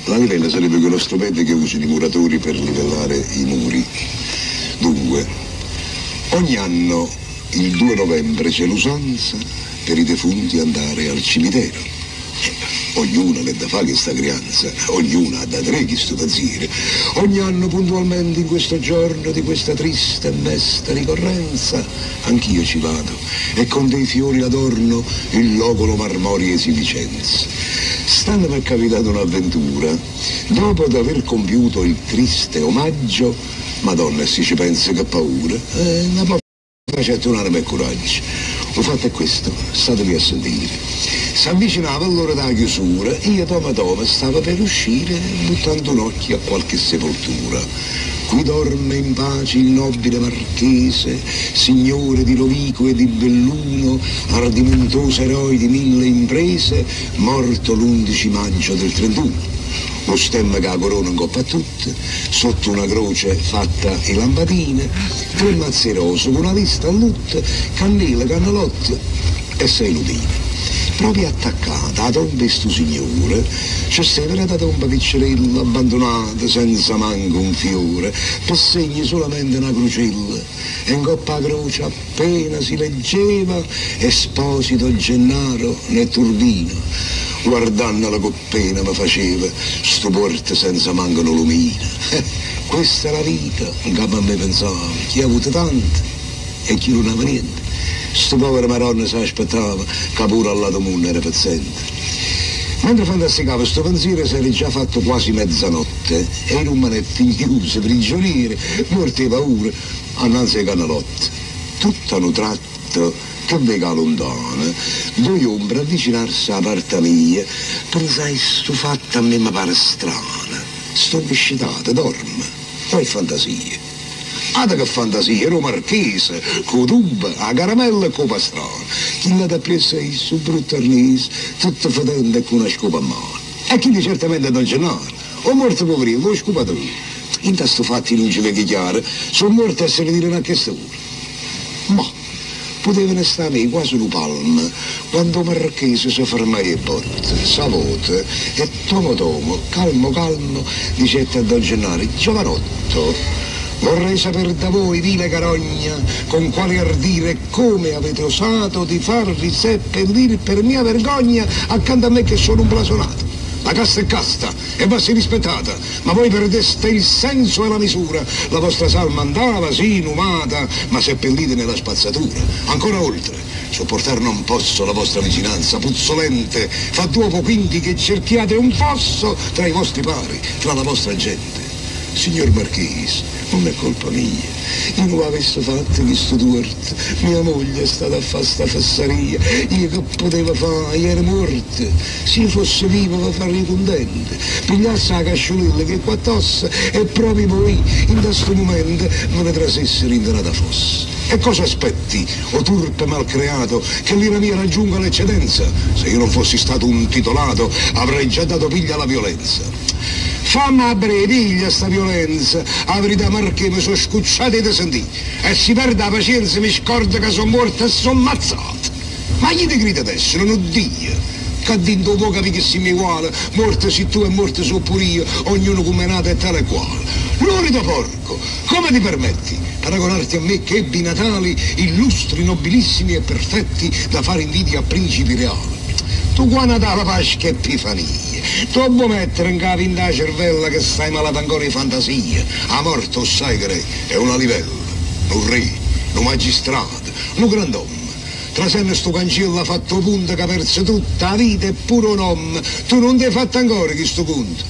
La livella sarebbe quello strumento che usano i muratori per livellare i muri. Dunque, ogni anno il 2 novembre c'è l'usanza per i defunti andare al cimitero. Ognuno le da fare questa creanza, ognuno ha da tre chi sto pazziere. Ogni anno puntualmente in questo giorno di questa triste e mesta ricorrenza, anch'io ci vado e con dei fiori adorno il locolo marmorie si licenza. Stando mi è capitata un'avventura, dopo aver compiuto il triste omaggio, Madonna, se ci pensa che paura, ma poi facete un'arma e coraggio. Lo fatto è questo, statevi a sentire. Si avvicinava all'ora della chiusura, io Toma stava per uscire buttando un occhio a qualche sepoltura. Qui dorme in pace il nobile marchese, signore di Lovico e di Belluno, ardimentoso eroe di 1000 imprese, morto l'11 maggio del 31. Lo stemma che la corona in coppa a tutte, sotto una croce fatta in lampadine, tre mazzeroso con una lista a lutte, cannella, cannalotte e 6 lutine. Proprio attaccata a tomba sto signore, c'è sempre da tomba piccerella abbandonata senza manco un fiore, per segni solamente una crocella, e in coppa a croce appena si leggeva Esposito Gennaro né Turbino. Guardando la coppena mi faceva sto porte senza manco una lumina. Questa è la vita, in capo a me pensavo, chi ha avuto tanto e chi non aveva niente. Sto povero Maronna si aspettava che pure al lato mondo era paziente. Mentre fantasticava sto pensiero si era già fatto quasi mezzanotte e in un manetto chiuso, prigioniere, morto di paura, annanzi ai cannalotti. Tutto a un tratto che vega lontana, due ombre avvicinarsi alla parte mia, pensai sto fatto a me mi pare strana, sto viscitata, dorme, poi fantasie. Ada che fantasia, ero marchese, con tuba, a caramella e con pastrana, chi l'ha da presso su brutto arnese, tutto fedente e con una scopa a mano. E chi certamente non c'è nada, o morto poverino, o scopato. In questo fatti non ci vede chiaro, sono morto a se ne dire anche sta ora. Ma potevano stare quasi un palmo quando Marchese si fermò e botte, savote e tomo, calmo, dicette a Don Gennaro, giovanotto, vorrei sapere da voi, vile carogna, con quale ardire e come avete osato di farvi seppellire per mia vergogna accanto a me che sono un blasonato. La casta è casta e va a essere rispettata, ma voi perdeste il senso e la misura. La vostra salma andava, sì, inumata, ma seppellite nella spazzatura. Ancora oltre, sopportar non posso la vostra vicinanza puzzolente. Fa d'uopo quindi che cerchiate un fosso tra i vostri pari, tra la vostra gente. Signor Marchese, non è colpa mia. Io non avessi fatto questo torto. Mia moglie è stata a fare sta fesseria. Io che poteva fare? Io ero morta. Se io fossi vivo va a farmi contente. Pigliassi la casciolella che qua tosse e proprio voi, in questo momento, me ne trasessero in denata fossa. E cosa aspetti, o turpe malcreato, che l'ira mia raggiunga l'eccedenza? Se io non fossi stato un titolato, avrei già dato piglia alla violenza. Fammi a breve, piglia sta violenza, la verità Marche mi sono scucciati da sentire, e si perde la pazienza, mi scorda che sono morta e sono ammazzato. Ma gli ti grida adesso, non ho Dio, che ha detto un po' capi che siamo uguali, morte sei tu e morte so pure io, ognuno come è nato e tale e quale. Lurido porco, come ti permetti? Paragonarti a me che ebbi natali illustri, nobilissimi e perfetti da fare invidia a principi reali. Tu qua Natale Pasqua e Epifania, tu vuoi mettere in capo in da cervella che stai malato ancora di fantasia. A morte, sai che è una livella, un re, un magistrato, un grand'uomo. Trasenne sto cancello ha fatto punto che ha perso tutta la vita e pure un uomo. Tu non ti hai fatto ancora questo punto.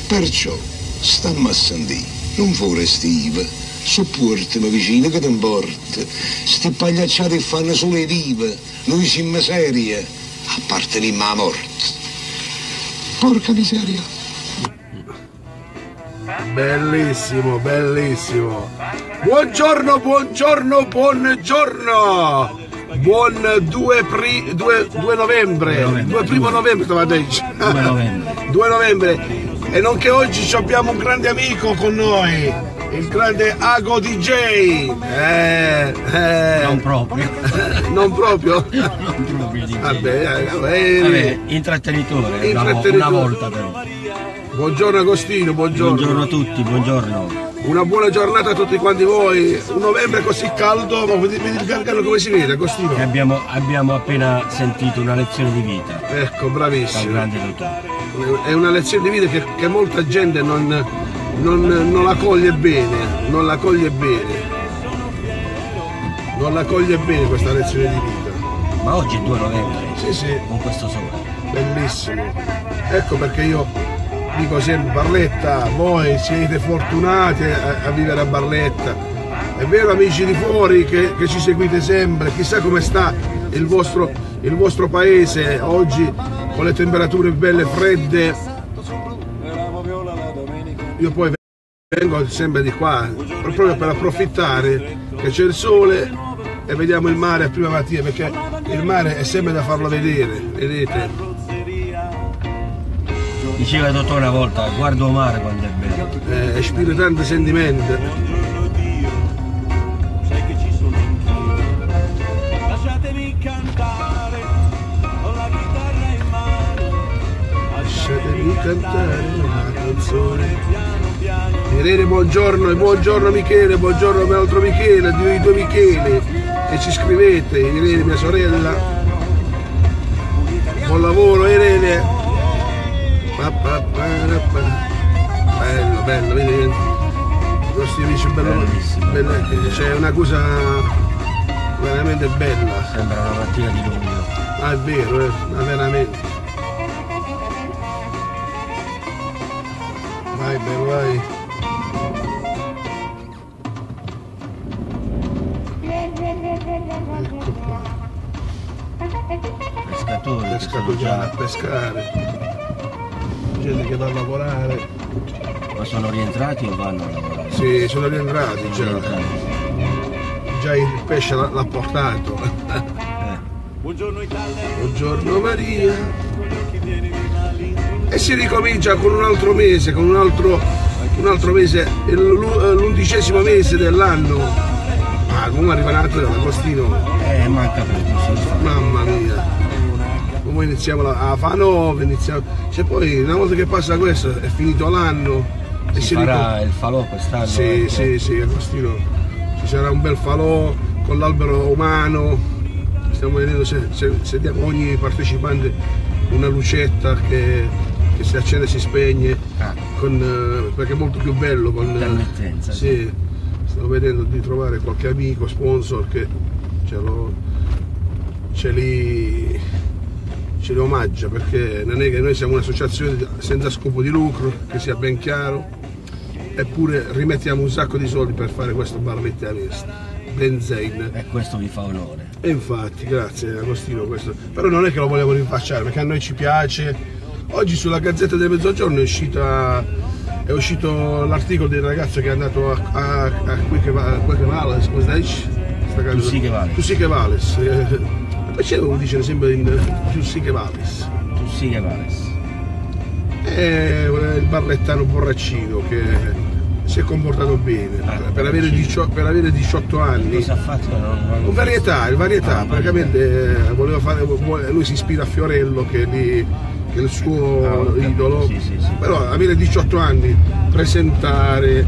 Perciò, stammi a sentire, non fuori stive, sopportami vicino che ti importa. Sti pagliacciati fanno solo le vive, noi siamo serie. Apparteniamo alla morte. Porca miseria. Bellissimo, bellissimo. Buongiorno. Buon 2 novembre. 2 novembre, stavate dicendo. 2 novembre. 2 novembre. E nonché oggi abbiamo un grande amico con noi. Il grande Ago DJ. Non proprio. Non proprio? Non proprio DJ. Vabbè, intrattenitore. Una volta però. Buongiorno Agostino, buongiorno. Buongiorno a tutti, buongiorno. Una buona giornata a tutti quanti voi. Un novembre così caldo, ma vedi il gargano come si vede, Agostino? E abbiamo appena sentito una lezione di vita. Ecco, Dal bravissimo. grande dottore. È una lezione di vita che molta gente non la coglie bene, non la coglie bene. Non la coglie bene questa lezione di vita. Ma oggi è 2 novembre, Sì, con questo sole. bellissimo. Ecco perché io dico sempre Barletta, voi siete fortunati a vivere a Barletta. È vero amici di fuori che ci seguite sempre, chissà come sta il vostro paese oggi con le temperature belle fredde. Io poi vengo sempre di qua proprio per approfittare che c'è il sole e vediamo il mare a prima mattina, perché il mare è sempre da farlo vedere, vedete? Diceva il dottore una volta, guardo mare quando è bello. Ispira tanti sentimenti. Lasciatemi cantare con la chitarra in mano. Lasciatemi cantare una canzone. Irene, buongiorno, e buongiorno Michele, buongiorno a un altro Michele, di due Michele che ci scrivete. Irene, mia sorella. Buon lavoro Irene. Bello, bello, vedi? I nostri amici bello, c'è una cosa veramente bella. Sembra una mattina di luglio. Ah, è vero, ma veramente. Vai, bello, vai. Ecco qua. Pescatori che sono Pescatori a già... pescare. Gente che va a lavorare. Ma sono rientrati o vanno a lavorare? Sì, sono rientrati già. Sono rientrati. Già il pesce l'ha portato. Buongiorno Italia, Buongiorno Maria. E si ricomincia con un altro mese, con un altro mese, l'11° mese dell'anno. Ah, come arriva Natale, Agostino? Manca poco, sì, infatti. Mamma mia. Come iniziamo a fare 9, iniziamo. Cioè poi una volta che passa questo è finito l'anno. E Si farà il falò quest'anno? Sì, sì, Agostino. Ci sarà un bel falò con l'albero umano. Stiamo vedendo se diamo ogni partecipante una lucetta che si accende e si spegne, perché è molto più bello con Intermittenza. sì, stiamo vedendo di trovare qualche amico, sponsor che ce li omaggia, perché non è che noi siamo un'associazione senza scopo di lucro, che sia ben chiaro, eppure rimettiamo un sacco di soldi per fare questo Barletta Benzane. E questo vi fa onore. E infatti, grazie Agostino, questo. Però non è che lo vogliamo rinfacciare, perché a noi ci piace. Oggi sulla Gazzetta del Mezzogiorno è uscito l'articolo del ragazzo che è andato a Cuequevales, come si dice? Tu sì che vales. Tu sì che vales. Perché lo dicono sempre in Tu sì che vales. Tu sì che vales. È il barlettano borraccino che si è comportato bene per avere 18 anni. Cosa ha fatto? Un varietà, praticamente lui si ispira a Fiorello che è il suo idolo, sì. però avere 18 anni, presentare,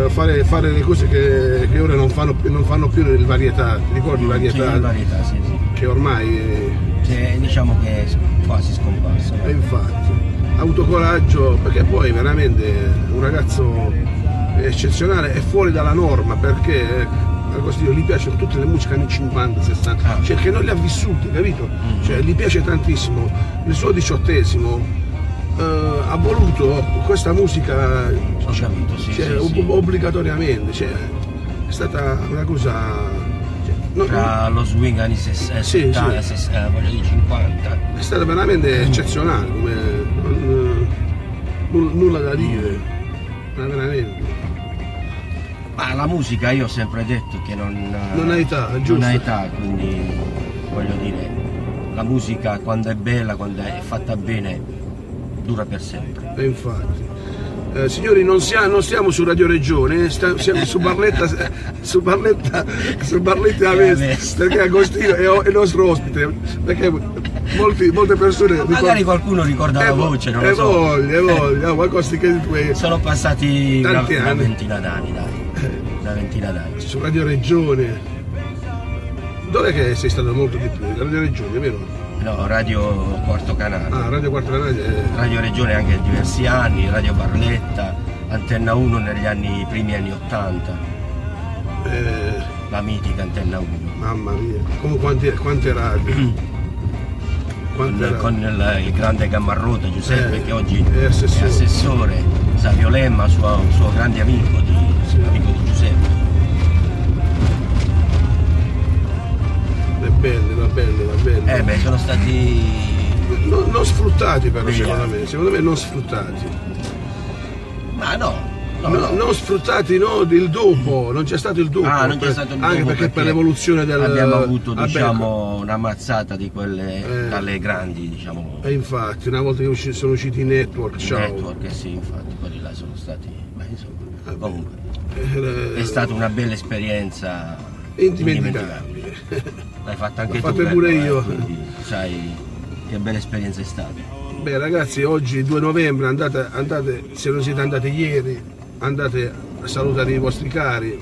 fare le cose che ora non fanno più nel varietà, ti ricordi varietà? Sì, varietà, sì. Che ormai diciamo che è quasi scomparso. E infatti, ha avuto coraggio, perché poi veramente un ragazzo eccezionale, è fuori dalla norma, perché Agostino gli piacciono tutte le musiche anni 50, 60, cioè che non le ha vissute, capito? Cioè gli piace tantissimo. Nel suo 18° ha voluto questa musica obbligatoriamente, cioè, è stata una cosa. Tra lo swing anni 60, 50. È stata veramente eccezionale, nulla da dire, ma veramente. Ma la musica io ho sempre detto che non ha età, giusto? Non ha età, quindi voglio dire, la musica quando è bella, quando è fatta bene, dura per sempre. E infatti. Signori, non siamo su Radio Regione, siamo su Barletta Vesta, perché Agostino è il nostro ospite, perché molte persone Magari qualcuno ricorda la voce, non lo so. voglia, qualcosa che tu hai... Sono passati Tanti una anni. ventina d'anni, dai. Una ventina d'anni. Su Radio Regione. Dov'è che sei stato molto di più? Radio Regione, vero? No, Radio Quarto Canale. Ah, Radio Quarto Canale. Radio Regione anche diversi anni, Radio Barletta, Antenna 1 negli primi anni 80, la mitica Antenna 1. Mamma mia, come quante radio. Con il grande Gammarrota Giuseppe che oggi è è assessore, Savio Lemma, suo grande amico amico di Giuseppe. Va bene. Beh, sono stati... Non sfruttati però, Brillianti. secondo me non sfruttati. Ma no. Non sfruttati, no, il dopo, non c'è stato il dopo. Ah, non c'è stato il dopo anche perché per l'evoluzione del... abbiamo avuto, Vabbè, diciamo, una mazzata di quelle dalle grandi, diciamo. E infatti, una volta che sono usciti i network, ciao. Network, sì, infatti, quelli là sono stati... Ma insomma, comunque, è stata una bella esperienza Indimenticabile. L'hai fatta anche L'ho tu, fatta pure io. Quindi sai che bella esperienza è stata. Beh ragazzi, oggi 2 novembre, andate, se non siete andati ieri, andate a salutare i vostri cari.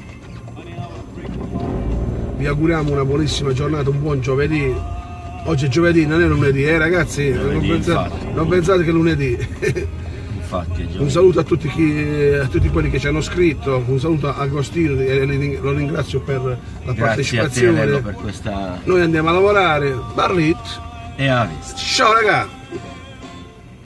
Vi auguriamo una buonissima giornata, un buon giovedì. Oggi è giovedì, non è lunedì, ragazzi? Lunedì, non pensate che è lunedì. Infatti, Un saluto a tutti quelli che ci hanno scritto, un saluto a Agostino e lo ringrazio per la partecipazione. Grazie a te, Nello, per questa... Noi andiamo a lavorare. Barlit. E a vista. Ciao ragazzi!